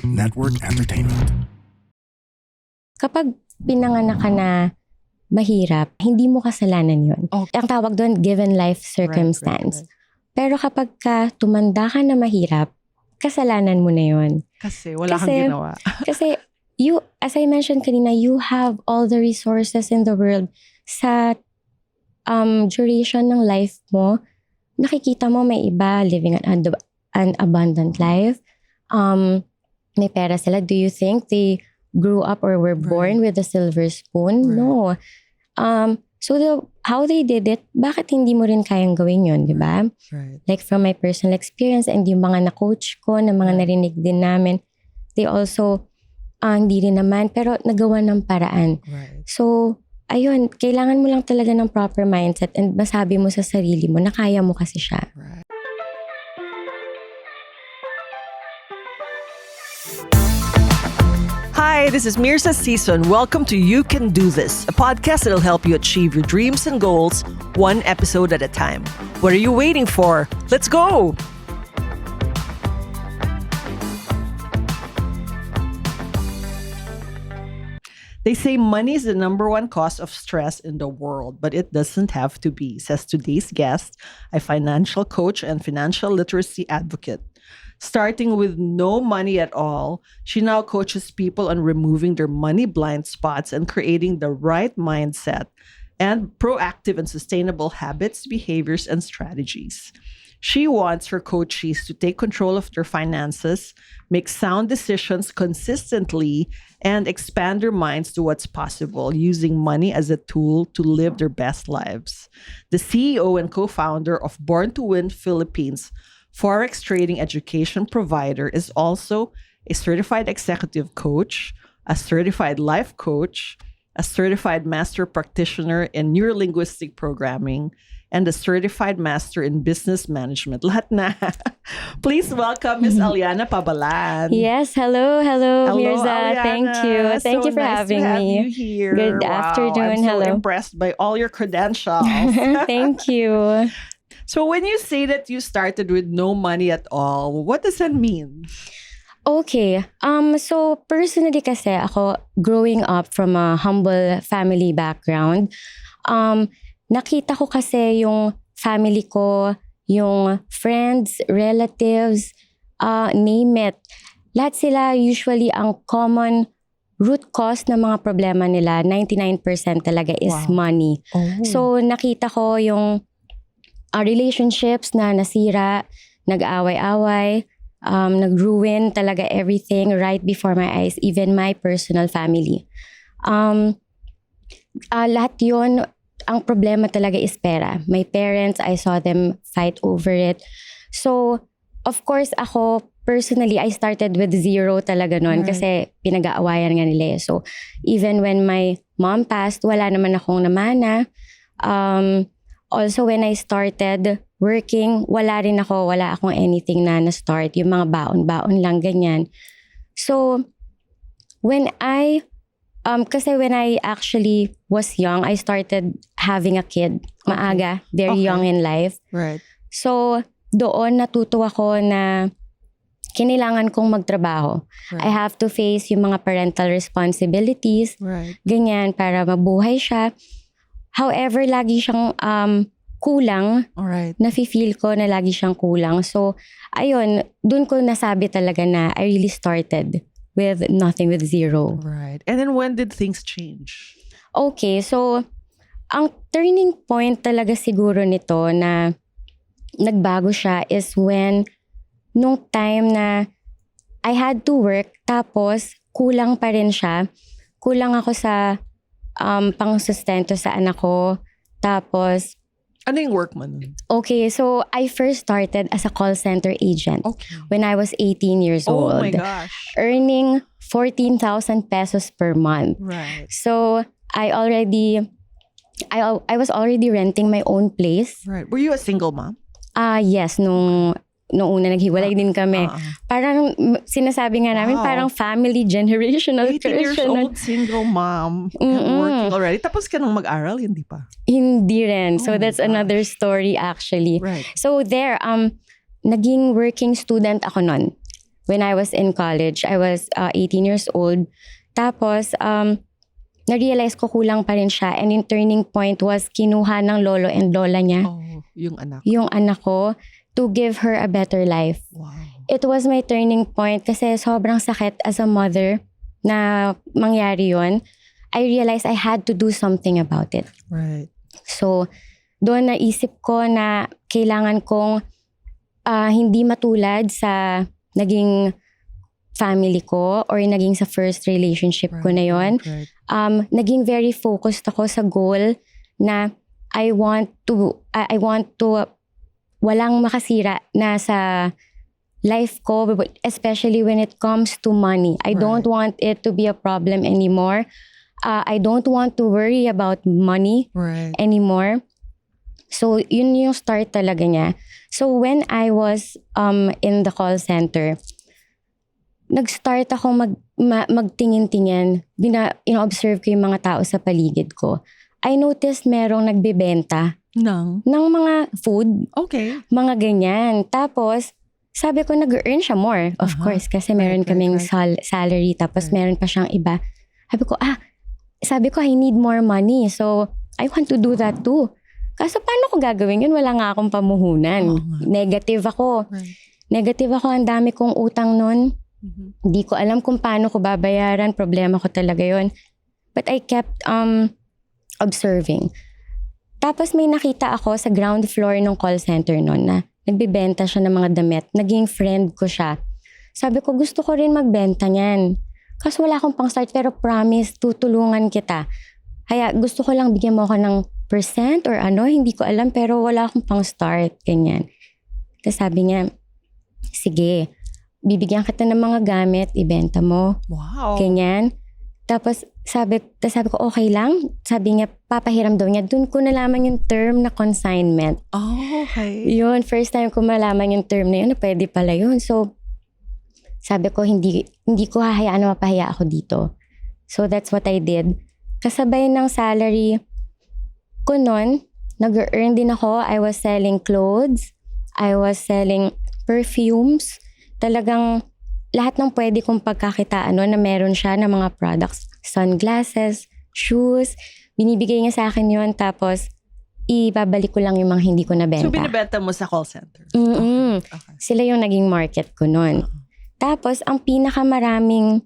Network Entertainment. Kapag pinanganak ka na mahirap, hindi mo kasalanan yun. Okay. Ang tawag doon, given life circumstance. Right. Pero kapag tumanda ka na mahirap, kasalanan mo na yun. Kasi wala kang ginawa. Kasi you, as I mentioned kanina, you have all the resources in the world. Sa duration ng life mo, nakikita mo may iba living an abundant life. May pera sila. Do you think they grew up or were born with a silver spoon? Right. No. So how they did it, bakit hindi mo rin kayang gawin yun, di ba? Right. Like from my personal experience and yung mga na-coach ko, na mga narinig din namin, they also, hindi rin naman, pero nagawa ng paraan. Right. So, ayun, kailangan mo lang talaga ng proper mindset and masabi mo sa sarili mo na kaya mo kasi siya. Right. Hi, this is Mirza Season. Welcome to You Can Do This, a podcast that'll help you achieve your dreams and goals one episode at a time. What are you waiting for? Let's go! They say money is the number one cause of stress in the world, but it doesn't have to be, says today's guest, a financial coach and financial literacy advocate. Starting with no money at all, she now coaches people on removing their money blind spots and creating the right mindset and proactive and sustainable habits, behaviors, and strategies. She wants her coachees to take control of their finances, make sound decisions consistently, and expand their minds to what's possible, using money as a tool to live their best lives. The CEO and co-founder of Born to Win Philippines, Forex trading education provider, is also a certified executive coach, a certified life coach, a certified master practitioner in neurolinguistic programming, and a certified master in business management. Lahat na. Please welcome Ms. Alyanna Pabalan. Yes, hello, Mirza. Alyanna. Thank you. Thank you for nice having to have me. you here. Good Wow, afternoon. I'm so Hello. impressed by all your credentials. Thank you. So when you say that you started with no money at all, what does that mean? Okay. So personally kasi ako, growing up from a humble family background, nakita ko kasi yung family ko, yung friends, relatives, name it. Lahat sila usually ang common root cause ng mga problema nila, 99% talaga is money. Oh. So nakita ko yung relationships na nasira, nag-away-away, nag-ruin talaga everything right before my eyes, even my personal family. Lahat yun, ang problema talaga is pera. My parents, I saw them fight over it. So, of course, ako, personally, I started with zero talaga noon kasi pinag-aawayan nga nila. So, even when my mom passed, wala naman akong namana. Also, when I started working, wala akong anything na na-start. Yung mga baon-baon lang, ganyan. So, when I actually was young, I started having a kid. Maaga, very young in life. Right. So, doon natuto ako na kinailangan kong magtrabaho. Right. I have to face yung mga parental responsibilities. Right. Ganyan, para mabuhay siya. However, lagi siyang kulang. Alright. Nafe-feel ko na lagi siyang kulang. So, ayun, dun ko nasabi talaga na I really started with nothing, with zero. Right. And then when did things change? Okay, so, ang turning point talaga siguro nito na nagbago siya is when, nung time na I had to work, tapos kulang pa rin siya. Kulang ako sa pang-sustento sa anak ko. Tapos, ano yung work mo nun? okay, so I first started as a call center agent when I was 18 years old. Oh my gosh. Earning 14,000 pesos per month. Right. So, I was already renting my own place. Right. Were you a single mom? Yes, nung una naghiwalay din kami. Parang sinasabi nga namin, parang family generational 18 years curse. old, single mom, and working already. Tapos ka nang mag-aral, hindi pa? Hindi rin. So Oh my that's another story actually. Right. So there, naging working student ako nun. when I was in college. I was 18 years old. Tapos, na-realize ko kulang pa rin siya. And yung turning point was kinuha ng lolo and lola niya, Yung anak. yung anak ko, to give her a better life. Wow. It was my turning point kasi sobrang sakit as a mother na mangyari yun. I realized I had to do something about it. Right. So, doon naisip ko na kailangan kong hindi matulad sa naging family ko or naging sa first relationship ko na yon. Right. Naging very focused ako sa goal na I want to walang makasira na sa life ko, especially when it comes to money. I don't want it to be a problem anymore. I don't want to worry about money anymore. So, yun yung start talaga niya. So, when I was in the call center, nag-start ako magtingin-tingin. Ino-observe ko yung mga tao sa paligid ko. I noticed merong nagbebenta ng mga food. Okay. Mga ganyan. Tapos, sabi ko nag-earn siya more. Of course, kasi meron kaming salary. Tapos meron pa siyang iba. Sabi ko, I need more money. So, I want to do that too. Kaso paano ko gagawin yun? Wala nga akong pamuhunan. Negative ako. Negative ako. Ang dami kong utang nun. Hindi ko alam kung paano ko babayaran. Problema ko talaga yun. But I kept observing. Tapos may nakita ako sa ground floor ng call center nun na nagbibenta siya ng mga damit. Naging friend ko siya. Sabi ko, gusto ko rin magbenta niyan. Kaso wala akong pang start pero promise, tutulungan kita. Kaya gusto ko lang bigyan mo ako ng percent or hindi ko alam pero wala akong pang start. Ganyan. Tapos sabi niya, sige, bibigyan kita ng mga gamit, ibenta mo. Wow. Ganyan. Tapos sabi ko, okay lang. Sabi niya, papahiram daw niya. Doon ko nalaman yung term na consignment. Oh, okay. Yun, first time ko malaman yung term na yun, pwede pala yun. So, sabi ko, hindi ko hahayaan na mapahiya ako dito. So, that's what I did. Kasabay ng salary ko nun, nag-earn din ako. I was selling clothes. I was selling perfumes. Talagang lahat ng pwede kong pagkakitaan na meron siya ng mga products. Sunglasses, shoes. Binibigay niya sa akin yun. Tapos, ibabalik ko lang yung mga hindi ko nabenta. So, binibenta mo sa call center? Okay. Sila yung naging market ko nun. Tapos, ang pinakamaraming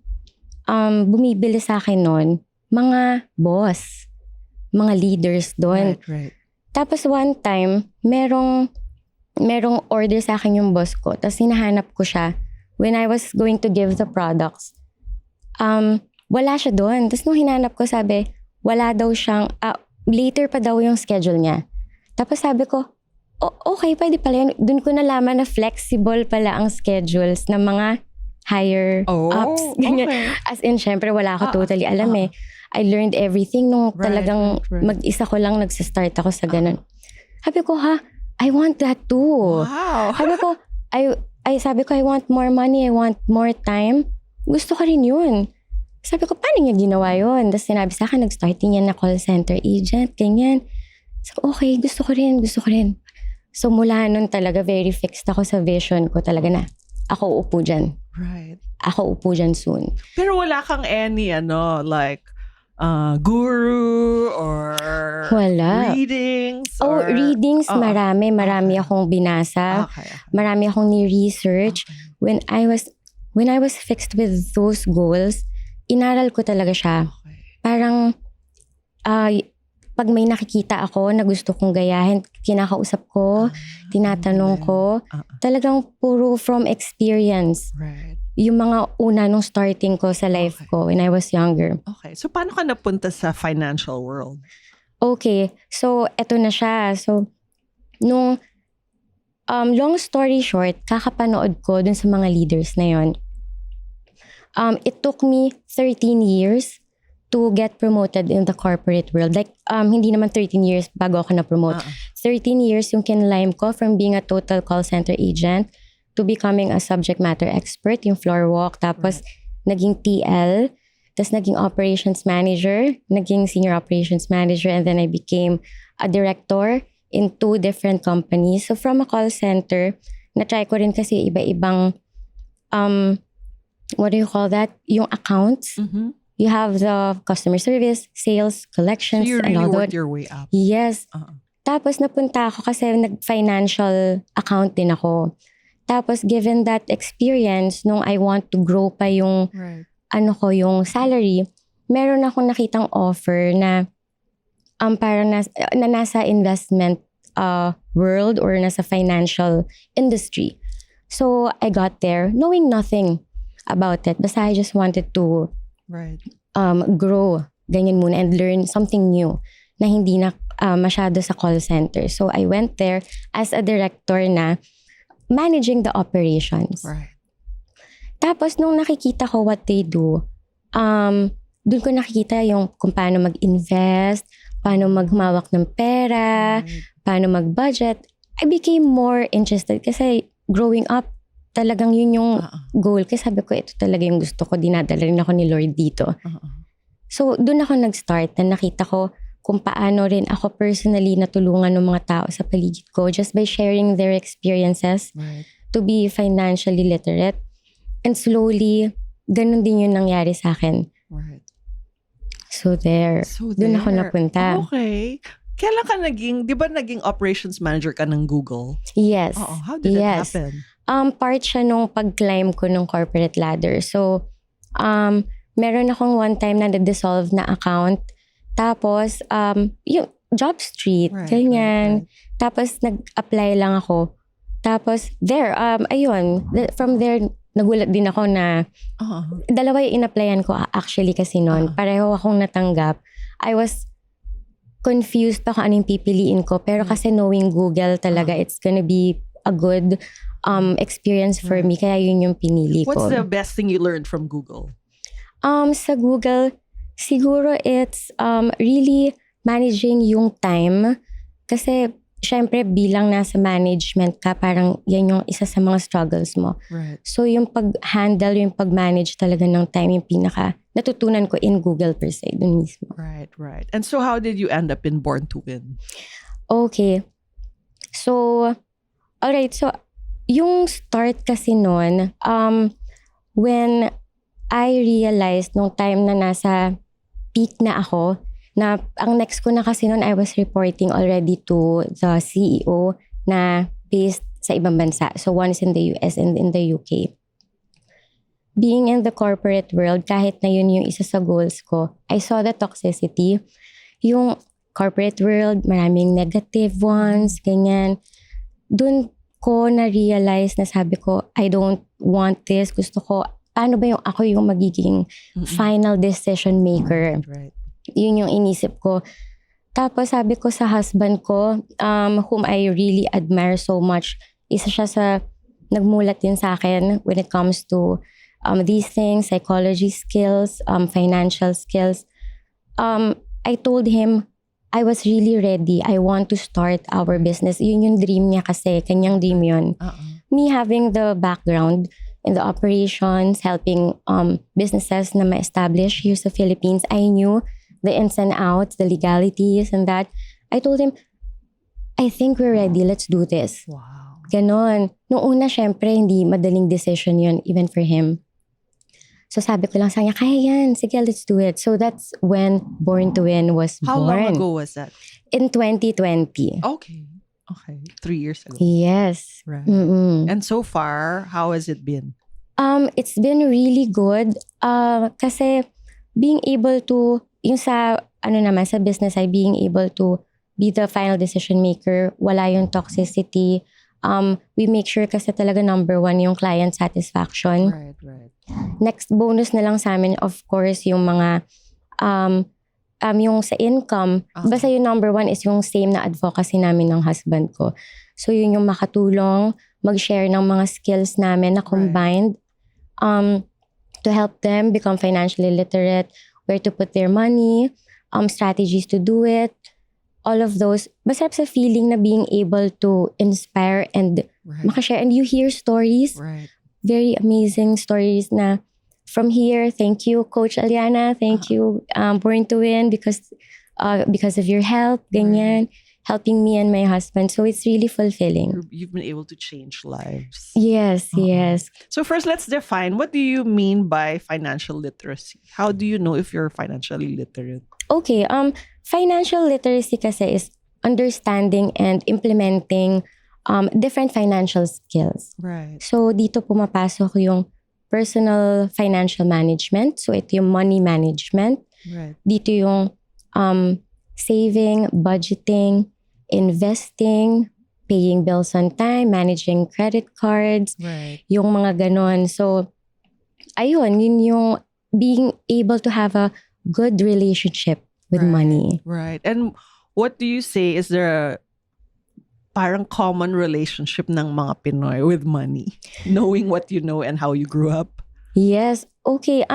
bumibili sa akin nun, mga boss. Mga leaders doon. Right. Tapos, one time, merong order sa akin yung boss ko. Tapos, hinahanap ko siya. When I was going to give the products, wala siya doon. Tapos nung hinanap ko, sabi, wala daw siyang, later pa daw yung schedule niya. Tapos sabi ko, okay, pwede pala yun. Doon ko nalaman na flexible pala ang schedules ng mga higher ups. Okay. As in, syempre, wala ako totally alam eh. I learned everything nung talagang mag-isa ko lang nagsistart ako sa ganun. Sabi ko, I want that too. Wow. Sabi ko, I want more money, I want more time. Gusto ko rin yun. Sabi ko, paano niya ginawa yun? Tapos sinabi sa akin, nag-start niya na call center agent, ganyan. Sabi ko, okay, gusto ko rin. So mula nun talaga, very fixed ako sa vision ko talaga na ako upo dyan. Right. Ako upo dyan soon. Pero wala kang any, guru or readings? Readings, marami akong binasa. Okay. Marami akong ni-research. Okay. When I was fixed with those goals, inaral ko talaga siya. Okay. Parang, pag may nakikita ako na gusto kong gayahin, kinakausap ko, tinatanong ko, talagang puro from experience. Right. Yung mga una nung starting ko sa life ko when I was younger. Okay. So, paano ka napunta sa financial world? Okay. So, eto na siya. So, nung long story short, kakapanood ko dun sa mga leaders na yon. It took me 13 years to get promoted in the corporate world. Like, hindi naman 13 years bago ako na-promote. 13 years yung kinlime ko from being a total call center agent to becoming a subject matter expert, yung floor walk. Tapos, naging TL. Tapos, naging operations manager. Naging senior operations manager. And then, I became a director in 2 different companies. So, from a call center, na-try ko rin kasi iba-ibang what do you call that? Yung accounts. Mm-hmm. You have the customer service, sales, So collections, you and really all worked that. your way up. Yes. Uh-uh. Tapos napunta ako kasi nag-financial account din ako. Tapos given that experience, nung I want to grow pa yung Right. yung salary, meron akong nakitang offer na parang na nasa investment world or nasa financial industry. So I got there knowing nothing about it. Basta I just wanted to Right. grow ganyan muna and learn something new na hindi na masyado sa call center. So I went there as a director na managing the operations. Right. Tapos nung nakikita ko what they do, dun ko nakikita yung kung paano mag-invest, paano maghumawak ng pera, Right. paano mag-budget. I became more interested kasi growing up, talagang yun yung goal. Kasi sabi ko, ito talaga yung gusto ko. Dinadala rin ako ni Lord dito. So, dun ako nag-start na nakita ko kung paano rin ako personally natulungan ng mga tao sa paligid ko just by sharing their experiences Right. to be financially literate. And slowly, ganun din yung nangyari sa akin. Right. So there. So Dun ako there. napunta. Okay. Kailan ka di ba naging operations manager ka ng Google? Yes. Oo. How did that happen? Part siya nung pag-climb ko ng corporate ladder. So, meron akong one time na na-dissolve na account. Tapos, yung job street, Right, ganyan. right. Tapos, nag-apply lang ako. Tapos, there, ayun. From there, nagulat din ako na dalawa yung in-applyan ko actually kasi noon. Pareho akong natanggap. I was confused pa kung anong pipiliin ko. Pero kasi knowing Google talaga, it's gonna be a good experience for me. Kaya yun yung pinili ko. What's the best thing you learned from Google? Sa Google, siguro it's really managing yung time. Kasi syempre bilang nasa management ka, parang yan yung isa sa mga struggles mo. Right. So yung pag-handle, yung pag-manage talaga ng time, yung pinaka natutunan ko in Google per se, dun mismo. Right, right. And so how did you end up in Born to Win? Okay. So, alright. So, yung start kasi nun, when I realized nung time na nasa peak na ako, na ang next ko na kasi nun, I was reporting already to the CEO na based sa ibang bansa. So, one is in the US and in the UK. Being in the corporate world, kahit na yun yung isa sa goals ko, I saw the toxicity. Yung corporate world, maraming negative ones, ganyan. Doon ko na-realize na sabi ko, I don't want this. Gusto ko, paano ba yung ako yung magiging final decision maker? Right. Yun yung inisip ko. Tapos sabi ko sa husband ko, whom I really admire so much, isa siya sa nagmulat din sa akin when it comes to these things, psychology skills, financial skills. I told him, I was really ready. I want to start our business. Yun yung dream niya kasi. Kanyang dream yun. Me having the background in the operations, helping businesses na ma-establish here sa Philippines, I knew the ins and outs, the legalities and that. I told him, I think we're ready. Let's do this. Wow. Ganon. Noong una, syempre, hindi madaling decision yun, even for him. So sabi ko lang sa kanya, kaya yan. Sige, let's do it. So that's when Born to Win was How born. long ago was that? In 2020. Okay. 3 years ago. Yes. Right. Mm-mm. And so far, how has it been? It's been really good. Kasi being able to, yung sa, sa business ay being able to be the final decision maker, wala yung toxicity. We make sure kasi talaga number one yung client satisfaction. Right. Next bonus na lang sa amin, of course, yung mga, yung sa income. Basta yung number one is yung same na advocacy namin ng husband ko. So yun yung makatulong, mag-share ng mga skills namin na combined to help them become financially literate, where to put their money, strategies to do it, all of those. Masarap sa feeling na being able to inspire and makashare. And you hear stories, very amazing stories na from here, thank you, Coach Alyanna, thank you, Born to Win, because of your help, ganyan. helping me and my husband. So it's really fulfilling. You've been able to change lives. Yes, yes. So first, let's define, what do you mean by financial literacy? How do you know if you're financially literate? Okay, financial literacy kasi is understanding and implementing different financial skills. Right. So dito pumapasok yung personal financial management. So ito yung money management. Right. Dito yung saving, budgeting, investing, paying bills on time, managing credit cards, Right. yung mga ganon. So, ayun, yun yung being able to have a good relationship with money. Right. And what do you say, is there a parang common relationship ng mga Pinoy with money? Knowing what you know and how you grew up? Yes. Okay.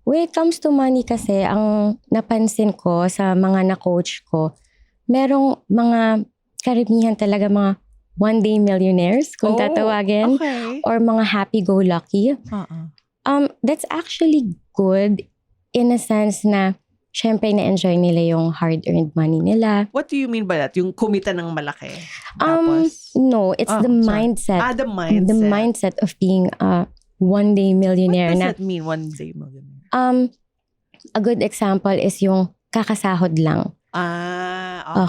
When it comes to money kasi, ang napansin ko sa mga na-coach ko, merong mga karamihan talaga mga one-day millionaires, kung tatawagin, Okay. or mga happy-go-lucky. That's actually good in a sense na syempre na-enjoy nila yung hard-earned money nila. What do you mean by that? Yung kumita ng malaki? Tapos, No, it's the sorry. mindset. The mindset. The mindset of being a one-day millionaire. What does that mean, one day millionaire? A good example is yung kakasahod lang.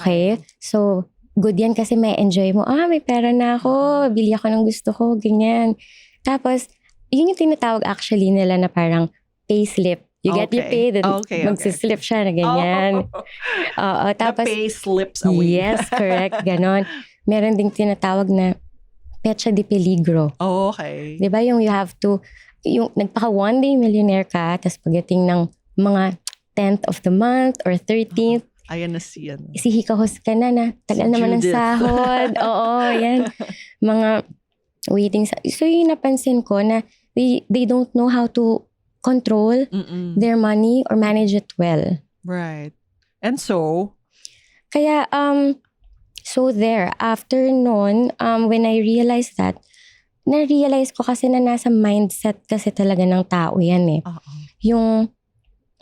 Okay. So, good yan kasi may enjoy mo. May pera na ako. Bili ako ng gusto ko. Ganyan. Tapos, yun yung tinatawag actually nila na parang pay slip. You get your pay, then magsislip siya na ganyan. Tapos, the pay slips away. Yes, correct. Ganon. Meron ding tinatawag na pecha de peligro. Okay. Diba yung you have to, yung nagpaka one day millionaire ka, tapos pagdating ng mga 10th of the month or 13th, Ayan na siya. isihikahos ka na tagal naman ng Judith. sahod. Oo, yan. Mga waiting. So yung napansin ko na they don't know how to control their money or manage it well. Right. And so? Kaya, so there, after nun, when I realized that, na-realize ko kasi na nasa mindset kasi talaga ng tao yan eh. Yung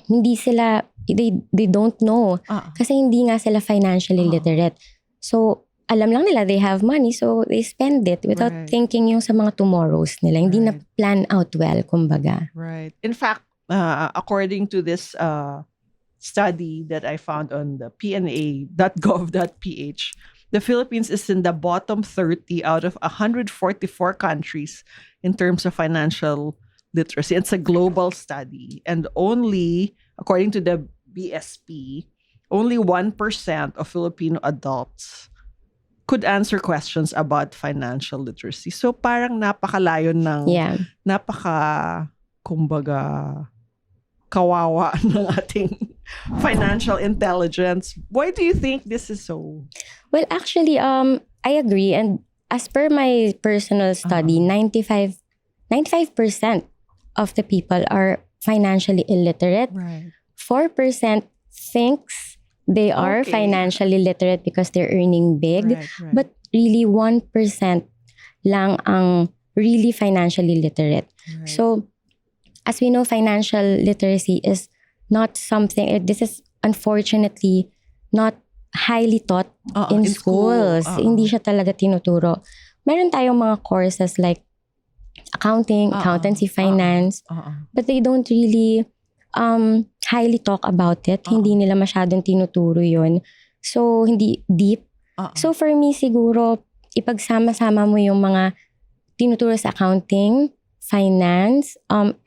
hindi sila, they don't know. Kasi hindi nga sila financially literate. So, alam lang nila they have money, so they spend it without thinking yung sa mga tomorrows nila. Hindi na plan out well, kumbaga. Right. In fact, according to this study that I found on the pna.gov.ph, the Philippines is in the bottom 30 out of 144 countries in terms of financial literacy. It's a global study. And only, according to the BSP, only 1% of Filipino adults could answer questions about financial literacy. So parang napakalayo ng, kumbaga, kawawa ng ating financial intelligence. Why do you think this is so? Well, actually, I agree. And as per my personal study, 95% of the people are financially illiterate. Right. 4% thinks they are financially literate because they're earning big. Right. But really 1% lang ang really financially literate. Right. So, as we know, financial literacy is not something, this is unfortunately not highly taught in schools. Hindi siya talaga tinuturo. Meron tayong mga courses like accounting, accountancy, finance, but they don't really highly talk about it. Hindi nila masyadong tinuturo yun. So, hindi deep. So, for me, siguro, ipagsama-sama mo yung mga tinuturo sa accounting, finance,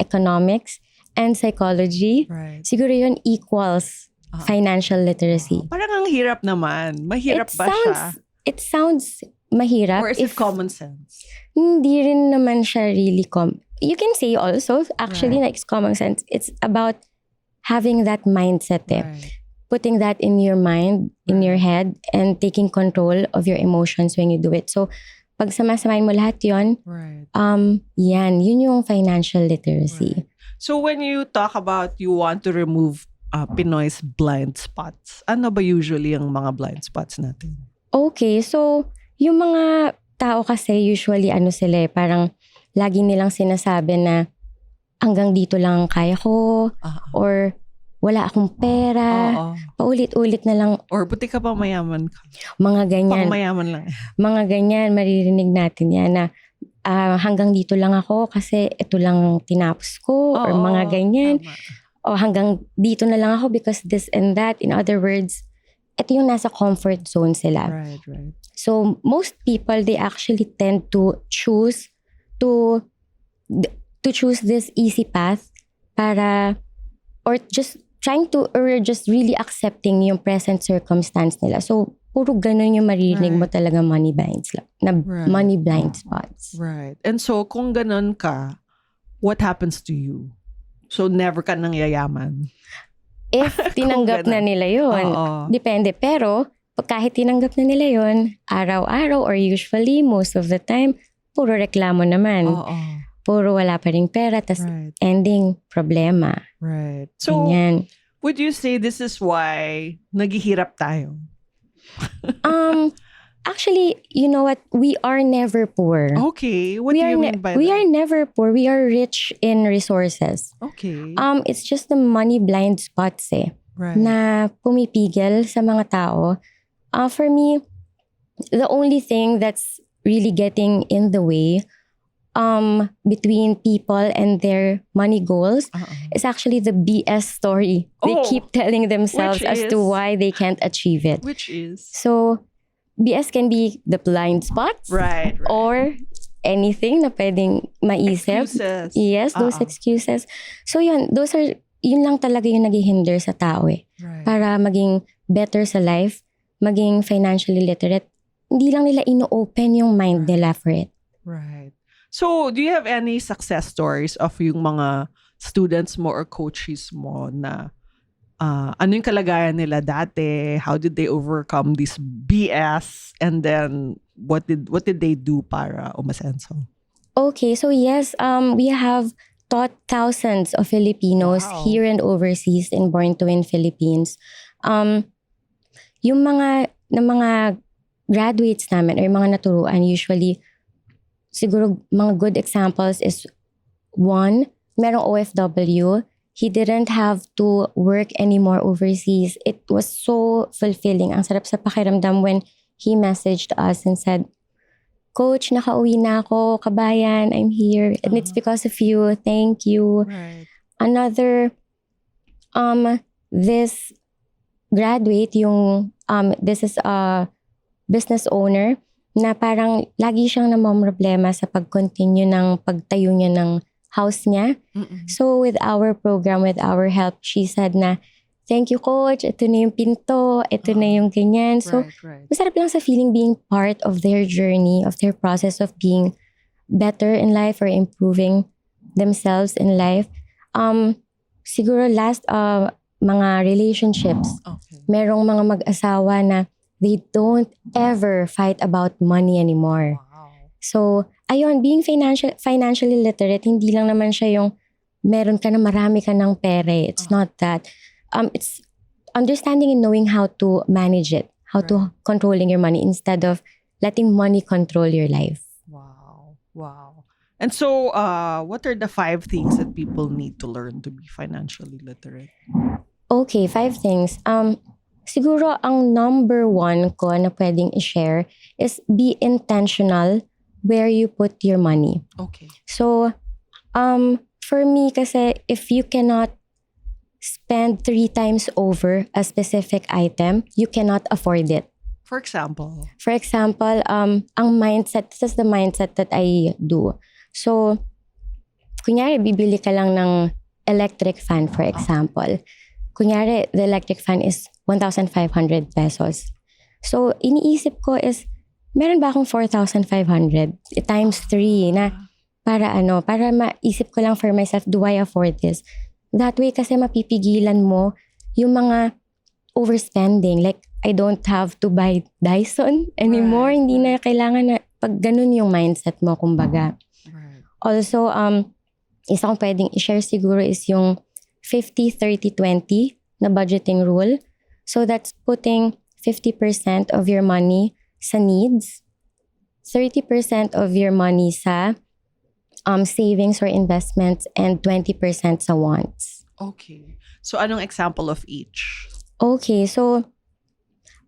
economics, and psychology. Right. Siguro yun equals financial literacy. Parang ang hirap naman. Mahirap siya? It sounds mahirap. Or is it common sense? Hindi rin naman siya really you can say also, actually, like it's common sense. It's about having that mindset putting that in your mind, in your head, and taking control of your emotions when you do it. So, pag samasamahin mo lahat yun, yun yung financial literacy. Right. So, when you talk about you want to remove Pinoy's blind spots, ano ba usually ang mga blind spots natin? Okay, so, yung mga tao kasi usually sila parang lagi nilang sinasabi na hanggang dito lang kaya ko, or wala akong pera. Oo. Paulit-ulit na lang Or buti ka pa mayaman ka. mga ganyan. Pang mayaman lang. Mga ganyan, maririnig natin yan na hanggang dito lang ako kasi ito lang tinapos ko or Oo, mga ganyan. tama. O hanggang dito na lang ako because this and that. In other words, ito yung nasa comfort zone sila. Right. So most people, they actually tend to choose to choose this easy path para or just really accepting yung present circumstance nila. So puro ganun yung maririnig mo talaga money blinds money blind spots. Right. And so kung ganun ka, what happens to you? So never ka nang yayaman. If tinanggap na nila yun, depende. Pero kahit tinanggap na nila yun, araw-araw or usually most of the time, puro reklamo naman. Puro wala pa ring pera, tas ending problema. Right. So, ganyan. Would you say this is why naghihirap tayo? Actually, you know what? We are never poor. Okay. What do you mean by that? We are never poor. We are rich in resources. Okay. It's just the money blind spots Right. na pumipigil sa mga tao. For me, the only thing that's really getting in the way between people and their money goals is actually the BS story. They keep telling themselves as to why they can't achieve it. Which is? So, BS can be the blind spots. Right. Or anything na pwedeng maisip. Excuses. Yes, those excuses. So yun lang talaga yung naghihinder sa tao Right. Para maging better sa life, maging financially literate. Hindi lang nila ino-open yung mind nila for it. Right. So, do you have any success stories of yung mga students mo or coaches mo na ano yung kalagayan nila dati? How did they overcome this BS? And then, what did they do para umasenso? Okay, so yes, we have taught thousands of Filipinos here and overseas in Born to Win Philippines. Yung mga graduates namin or mga naturuan, usually, siguro mga good examples is one, merong OFW. He didn't have to work anymore overseas. It was so fulfilling. Ang sarap sa pakiramdam when he messaged us and said, Coach, nakauwi na ako. Kabayan, I'm here. And it's because of you. Thank you. Right. Another, this graduate, this is a business owner na parang lagi siyang namamroblema sa pag-continue ng pagtayo niya ng house niya. So with our program, with our help, she said na, thank you, Coach. Ito na yung pinto. Ito na yung ganyan. So, masarap lang sa feeling being part of their journey, of their process of being better in life or improving themselves in life. Siguro last, mga relationships. Merong mga mag-asawa na they don't ever fight about money anymore. So, ayun, being financially literate, hindi lang naman siya yung meron ka na marami ka ng pera. It's not that. It's understanding and knowing how to manage it, how to controlling your money instead of letting money control your life. Wow. And so, what are the 5 things that people need to learn to be financially literate? Okay, 5 things. Siguro ang number 1 ko na pwedeng i-share is be intentional where you put your money. Okay. So, for me kasi if you cannot spend 3 times over a specific item, you cannot afford it. For example, ang mindset, this is the mindset that I do. So, kunyari, bibili ka lang ng electric fan, for example. Kunyari, the electric fan is 1,500 pesos. So, iniisip ko is, meron ba akong 4,500 times 3 na para maisip ko lang for myself, do I afford this? That way kasi mapipigilan mo yung mga overspending. Like, I don't have to buy Dyson anymore. Hindi na kailangan na pag ganun yung mindset mo, kumbaga. Also, isa kong pwedeng i-share siguro is yung 50-30-20 na budgeting rule. So that's putting 50% of your money sa needs, 30% of your money sa savings or investments, and 20% sa wants. Okay. So, anong example of each? Okay, so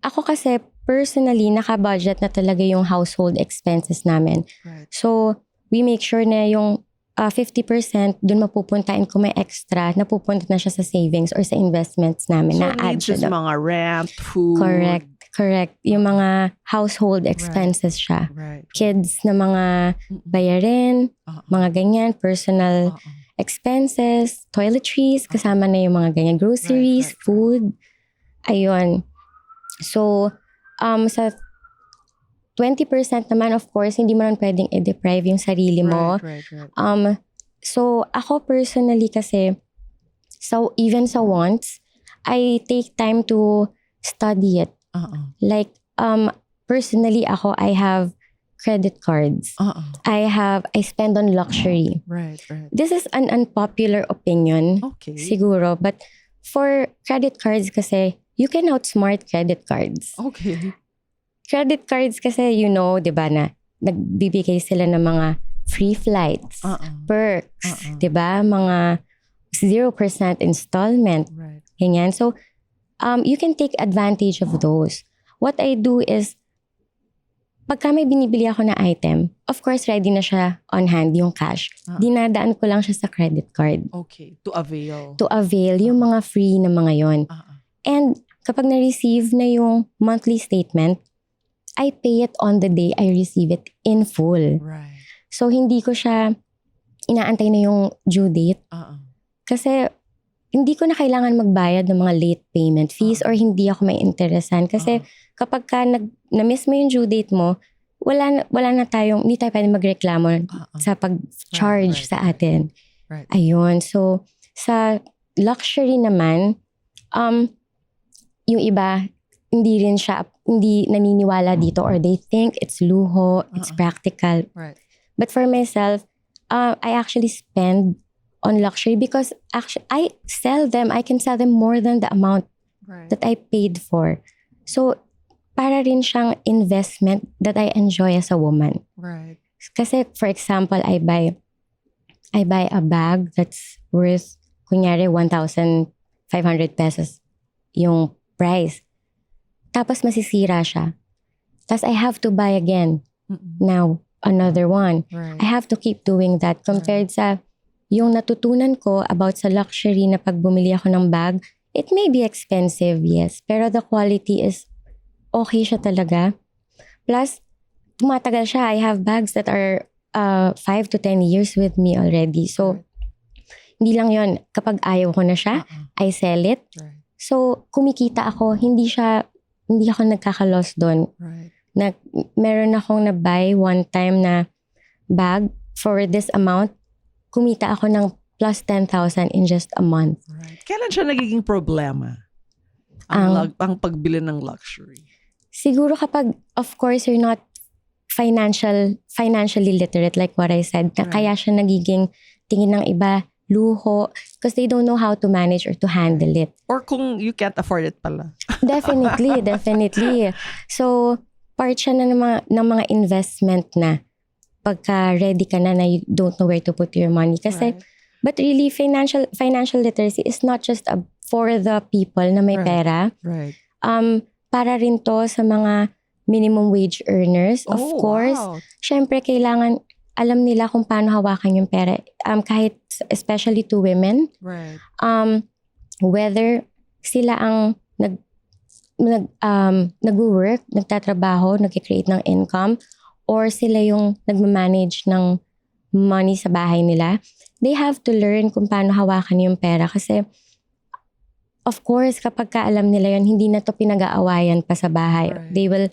ako kasi personally, naka-budget na talaga yung household expenses namin. Right. So, we make sure na yung 50% dun mapupuntain kung may extra, napupunta na siya sa savings or sa investments namin. So, Na-add needs siya is doon. mga rent, food. Correct. Yung mga household expenses siya. Right. Kids na mga bayarin, mga ganyan, personal expenses, toiletries, kasama na yung mga ganyan, groceries, Right. food. Ayun. So, sa 20% naman, of course, hindi mo naman pwedeng i-deprive yung sarili mo. Right. So, ako personally kasi, so even sa wants, I take time to study it. Like, personally ako, I have credit cards. I spend on luxury. Right. This is an unpopular opinion, Okay. siguro. But for credit cards kasi, you can outsmart credit cards. Okay. Credit cards kasi, you know, di ba na, nagbibigay sila ng mga free flights, perks, di ba? Mga 0% installment. Right. Ganyan. So, you can take advantage of those. What I do is, pagka may binibili ako na item, of course, ready na siya on hand, yung cash. Dinadaan ko lang siya sa credit card. Okay. To avail. To avail yung mga free na mga yon. And kapag na-receive na yung monthly statement, I pay it on the day I receive it in full. Right. So, hindi ko siya inaantay na yung due date. Kasi, hindi ko na kailangan magbayad ng mga late payment fees or hindi ako may interesan. Kasi, kapag ka na-miss mo yung due date mo, wala na tayong, hindi tayo pwede magreklamo sa pag-charge sa atin. Right. Ayun. So, sa luxury naman, yung iba, hindi naniniwala dito or they think it's luho, it's practical. Right. But for myself, I actually spend on luxury because actually I can sell them more than the amount that I paid for. So, para rin siyang investment that I enjoy as a woman. Right. Kasi, for example, I buy a bag that's worth, kunyari, 1,500 pesos yung price. Tapos masisira siya. Tapos I have to buy again. Now, another one. Right. I have to keep doing that compared sa yung natutunan ko about sa luxury na pag bumili ako ng bag, it may be expensive, yes. Pero the quality is okay siya talaga. Plus, tumatagal siya. I have bags that are 5 to 10 years with me already. So, hindi lang yon. Kapag ayaw ko na siya, I sell it. Right. So, kumikita ako. Hindi ako nagkakalos doon. Right. Meron akong na-buy one time na bag for this amount. Kumita ako ng plus 10,000 in just a month. Right. Kailan siya nagiging problema? Ang pagbili ng luxury. Siguro kapag, of course, you're not financially literate like what I said. Na kaya siya nagiging tingin ng iba, luho, because they don't know how to manage or to handle it. Or kung you can't afford it pala. Definitely. So, part siya na ng mga investment na pagka ready ka na you don't know where to put your money. Kasi, but really, financial literacy is not just for the people na may pera. Right. Para rin to sa mga minimum wage earners. Of course, syempre kailangan alam nila kung paano hawakan yung pera. Kahit, especially to women. Right. Whether sila ang nag-work, nagtatrabaho, nag-create ng income, or sila yung nagmamanage ng money sa bahay nila, they have to learn kung paano hawakan yung pera. Kasi, of course, kapag alam nila yun, hindi na to pinag-aawayan pa sa bahay. Right. They will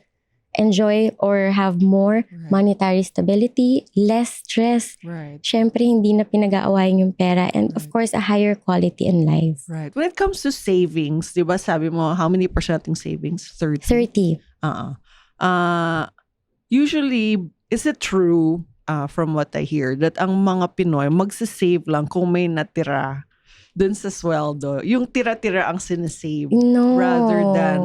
enjoy or have more monetary stability, less stress. Right. Syempre, hindi na pinag-aawayan yung pera. And of course, a higher quality in life. Right. When it comes to savings, di ba sabi mo, how many percent yung savings? 30? 30. Usually, is it true, from what I hear, that ang mga Pinoy magsisave lang kung may natira dun sa sweldo? Yung tira-tira ang sinisave. No. Rather than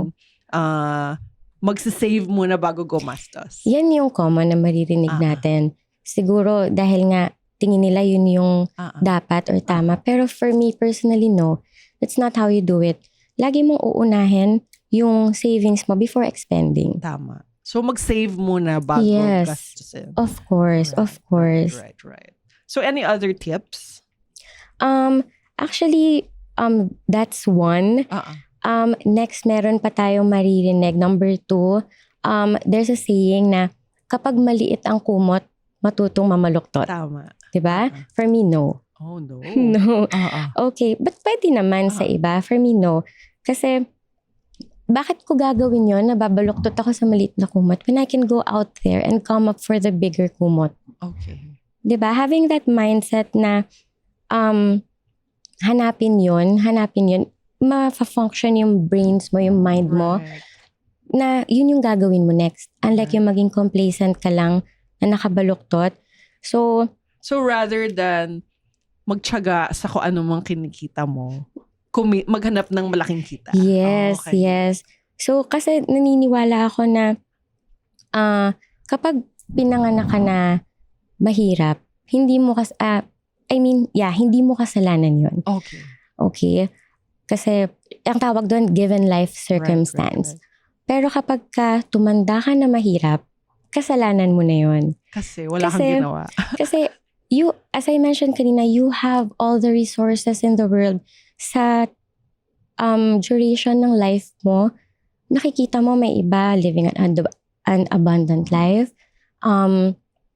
magsisave muna bago gumastos. Yan yung common na maririnig natin. Siguro dahil nga tingin nila yun yung dapat or tama. Pero for me personally, no. That's not how you do it. Lagi mong uunahin yung savings mo before expending. Tama. So mag-save muna bago gastusin. Of course, of course. Right. So any other tips? Actually, that's one. Next, meron pa tayong maririnig. Number 2, there's a saying na kapag maliit ang kumot, matutong mamaluktot. Tama. Diba? For me, no. Oh, no. No. Okay, but pwede naman sa iba. For me, no. Kasi, bakit ko gagawin yon na babaluktot ako sa maliit na kumot when I can go out there and come up for the bigger kumot? Okay. Diba? Having that mindset na hanapin yun, ma-function yung brains mo, yung mind mo, na yun yung gagawin mo next. Unlike yung maging complacent ka lang na nakabaluktot. So rather than magtiyaga sa kung ano mang kinikita mo, maghanap ng malaking kita. Yes, yes. So kasi naniniwala ako na kapag pinanganak ka na mahirap, hindi mo hindi mo kasalanan yun. Okay. Kasi ang tawag doon, given life circumstance. Right. Pero kapag tumanda ka na mahirap, kasalanan mo na yun. Kasi wala kang ginawa. Kasi as I mentioned kanina, you have all the resources in the world. Sa duration ng life mo, nakikita mo may iba living an abundant life.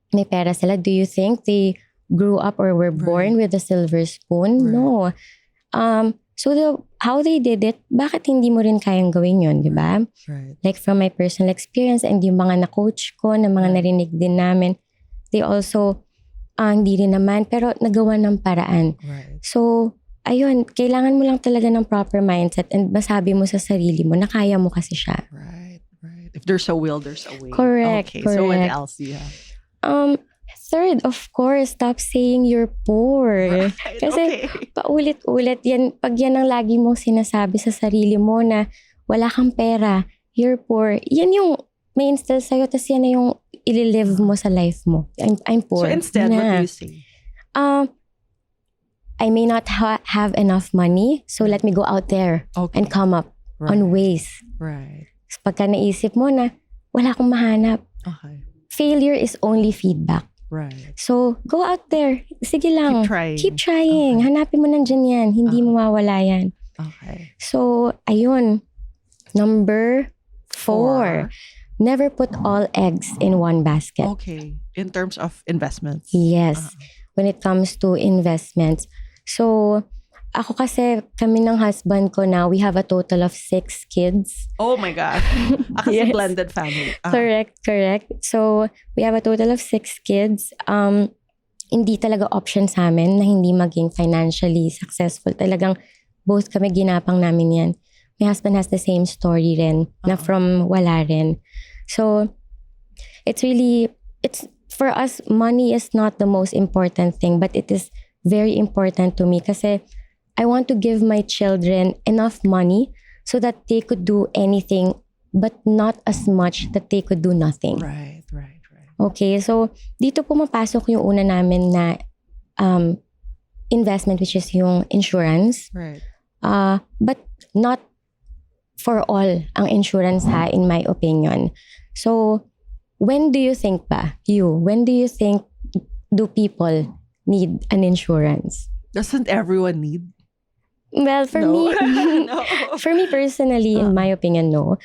May pera sila. Do you think they grew up or were born with a silver spoon? No. So how they did it, bakit hindi mo rin kayang gawin yun, di ba? Right. Like from my personal experience and yung mga na-coach ko, na mga narinig din namin, they also, hindi rin naman, pero nagawa ng paraan. Right. So, ayun, kailangan mo lang talaga ng proper mindset and masabi mo sa sarili mo na kaya mo kasi siya. Right. If there's a will, there's a way. Correct. So what else do you have? Third, of course, stop saying you're poor. Right. Kasi paulit-ulit yan, pag yan ang lagi mong sinasabi sa sarili mo na wala kang pera, you're poor, yan yung may instill sa'yo, tas yan na yung ililive mo sa life mo. I'm poor. So instead, what do you say? I may not have enough money, so let me go out there and come up on ways. Right. Pagka naisip mo na wala akong mahanap, failure is only feedback. Right. So, go out there. Sige lang. Keep trying. Hanapin mo nandyan yan. Hindi mo mawala yan. Okay. So, ayun. Number 4. Never put all eggs in one basket. Okay. In terms of investments. Yes. When it comes to investments. So, ako kasi, kami ng husband ko now, we have a total of 6 kids. Oh my God. Kasi blended family. Correct. So, we have a total of 6 kids. Hindi talaga option sa amin na hindi maging financially successful. Talagang both kami ginapang namin yan. My husband has the same story rin na from wala rin. So, it's for us, money is not the most important thing, but it is very important to me kasi I want to give my children enough money so that they could do anything but not as much that they could do nothing. Right. Okay, so dito pumapasok yung una namin na investment, which is yung insurance. Right. But not for all ang insurance in my opinion. So, when do you think do people need an insurance? Doesn't everyone need? Well, for me, for me personally, in my opinion, no.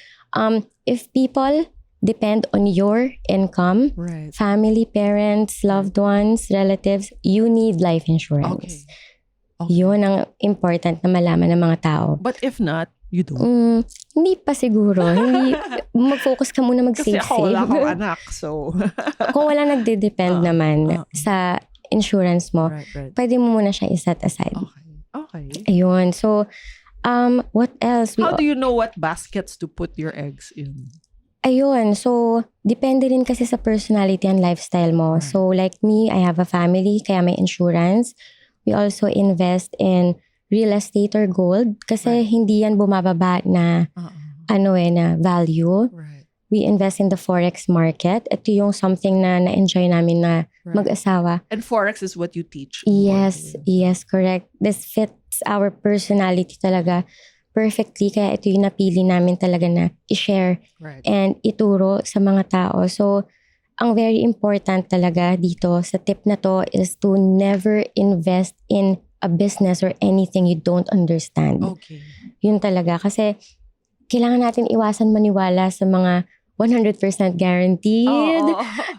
If people depend on your income, family, parents, loved ones, relatives, you need life insurance. Okay. Yun ang important na malaman ng mga tao. But if not, you don't. Hindi pa siguro. Hindi, mag-focus ka muna mag-save. Kasi ako wala akong anak, so. Kung wala nagde-depend naman sa insurance mo, pwede mo muna siya i-set aside. Okay. Ayun. So, what else? How do you know what baskets to put your eggs in? Ayun. So, depende rin kasi sa personality and lifestyle mo. So, like me, I have a family, kaya may insurance. We also invest in real estate or gold kasi hindi yan bumababa na na value. Right. we invest in the forex market. Ito yung something na na-enjoy namin na mag-asawa. And forex is what you teach. Yes, correct. This fits our personality talaga perfectly. Kaya ito yung napili namin talaga na i-share and ituro sa mga tao. So, ang very important talaga dito sa tip na to is to never invest in a business or anything you don't understand. Okay. Yun talaga. Kasi kailangan natin iwasan maniwala sa mga 100% guaranteed.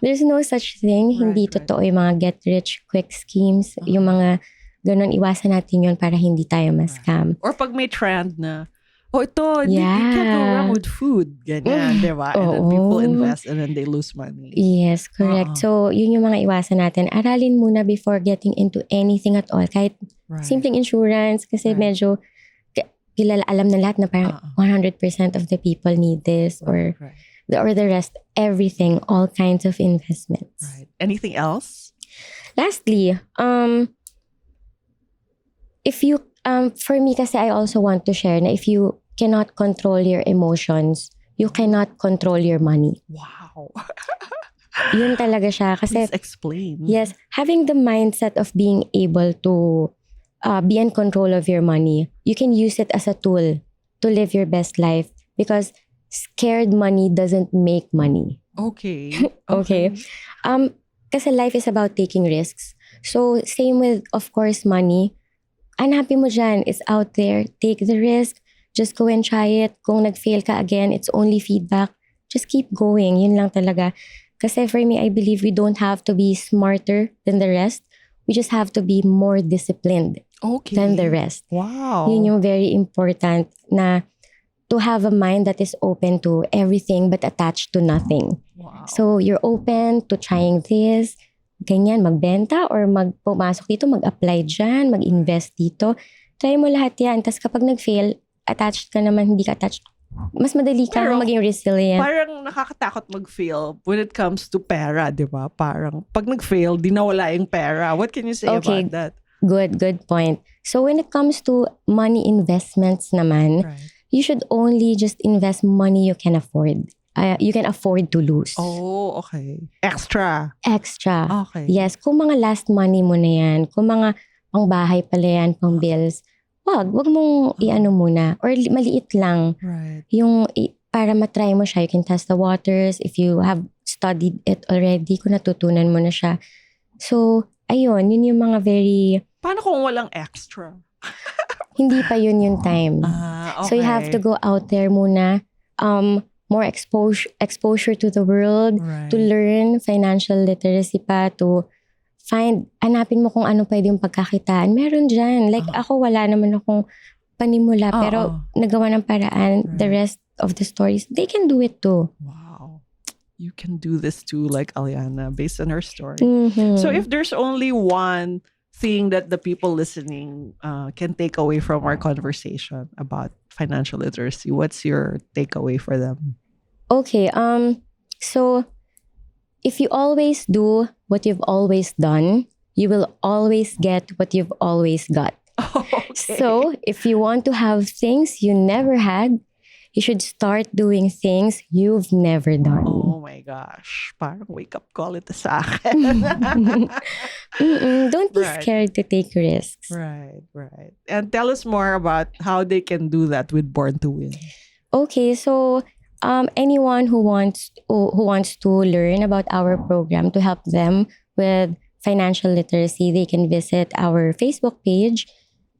There's no such thing. Hindi totoo yung mga get rich quick schemes. Yung mga ganun, iwasan natin yun para hindi tayo ma-scam. Or pag may trend na, you can't go wrong with food. Ganyan, diba? And then people invest and then they lose money. Yes, correct. So, yun yung mga iwasan natin. Aralin muna before getting into anything at all. Kahit simpleng insurance, kasi medyo alam na lahat na parang 100% of the people need this or the rest, everything, all kinds of investments. Right. Anything else? Lastly, if you, for me kasi I also want to share na if you cannot control your emotions, you cannot control your money. Wow. Yun talaga siya. Kasi, please explain. Yes, having the mindset of being able to be in control of your money, you can use it as a tool to live your best life because scared money doesn't make money. Okay. Okay. Kasi life is about taking risks. So, same with, of course, money. Hanapin mo dyan. It's out there. Take the risk. Just go and try it. Kung nag-fail ka again, it's only feedback. Just keep going. Yun lang talaga. Kasi for me, I believe we don't have to be smarter than the rest. We just have to be more disciplined than the rest. Wow. Yun yung very important na to have a mind that is open to everything but attached to nothing. Wow. So you're open to trying this, ganyan, magbenta or pumasok dito, mag-apply dyan, mag-invest dito. Try mo lahat yan. Tapos kapag nag-fail, attached ka naman, hindi ka attached. Mas madali kang maging resilient. Parang nakakatakot mag-fail when it comes to pera, di ba? Parang pag nag-fail, di nawala yung pera. What can you say about that? Good point. So when it comes to money investments naman, you should only just invest money you can afford. You can afford to lose. Oh, okay. Extra. Okay. Yes, kung mga last money mo na yan, kung mga pang bahay pala yan, pang bills, wag mong i-ano muna. Or maliit lang. Right. Yung para matry mo siya, you can test the waters if you have studied it already, kung natutunan mo na siya. So, ayun, yun yung mga very... Paano kung walang extra? Hindi pa yun yung time. Okay. So, you have to go out there muna. More exposure to the world, to learn financial literacy pa, to hanapin mo kung ano pwede yung pagkakitaan. Meron dyan. Like ako, wala naman akong panimula, pero nagawa ng paraan. The rest of the stories, they can do it too. Wow. You can do this too, like Alyanna, based on her story. Mm-hmm. So if there's only one thing that the people listening can take away from our conversation about financial literacy, what's your takeaway for them? Okay, so if you always do what you've always done, you will always get what you've always got. Okay. So if you want to have things you never had, you should start doing things you've never done. Oh my gosh. Parang wake-up call ito sa akin. Don't be scared to take risks. Right. And tell us more about how they can do that with Born to Win. Okay, so anyone who wants to learn about our program to help them with financial literacy, they can visit our Facebook page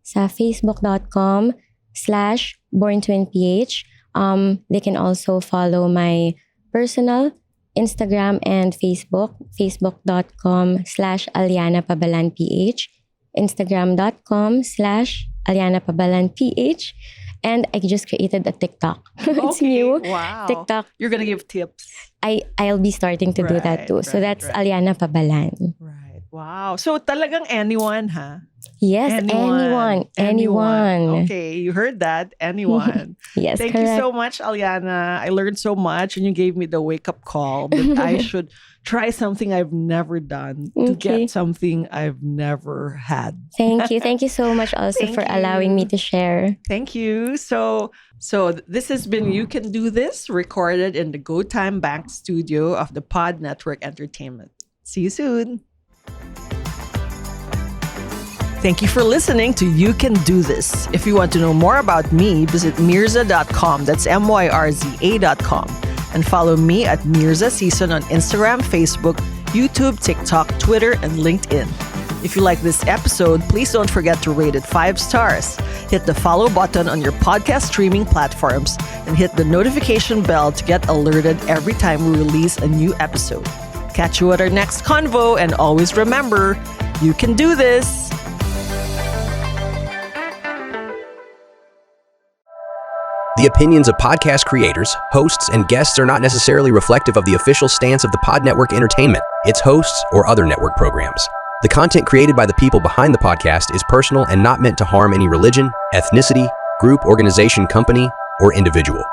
sa facebook.com/born2winph. They can also follow my personal Instagram and facebook.com/Alyanna Pabalan.ph, Instagram.com/Alyanna Pabalan.ph. And I just created a TikTok. It's new. Wow. TikTok. You're gonna give tips. I'll be starting to do that too. So that's Alyanna Pabalan. Right. Wow. So talagang anyone, ha? Yes, anyone. Okay, you heard that. Anyone. Yes, Thank correct. you so much, Alyanna. I learned so much and you gave me the wake-up call that I should try something I've never done to Okay. get something I've never had. Thank you. Thank you so much also Thank for allowing me you. to share. Thank you. So this has been You Can Do This, recorded in the Go Time Bank studio of the Pod Network Entertainment. See you soon. Thank you for listening to You Can Do This. If you want to know more about me, visit mirza.com. That's MYRZA.com. And follow me at Mirza Season on Instagram, Facebook, YouTube, TikTok, Twitter, and LinkedIn. If you like this episode, please don't forget to rate it 5 stars. Hit the follow button on your podcast streaming platforms and hit the notification bell to get alerted every time we release a new episode. Catch you at our next convo, and always remember, you can do this. The opinions of podcast creators, hosts, and guests are not necessarily reflective of the official stance of the Pod Network Entertainment, its hosts, or other network programs. The content created by the people behind the podcast is personal and not meant to harm any religion, ethnicity, group, organization, company, or individual.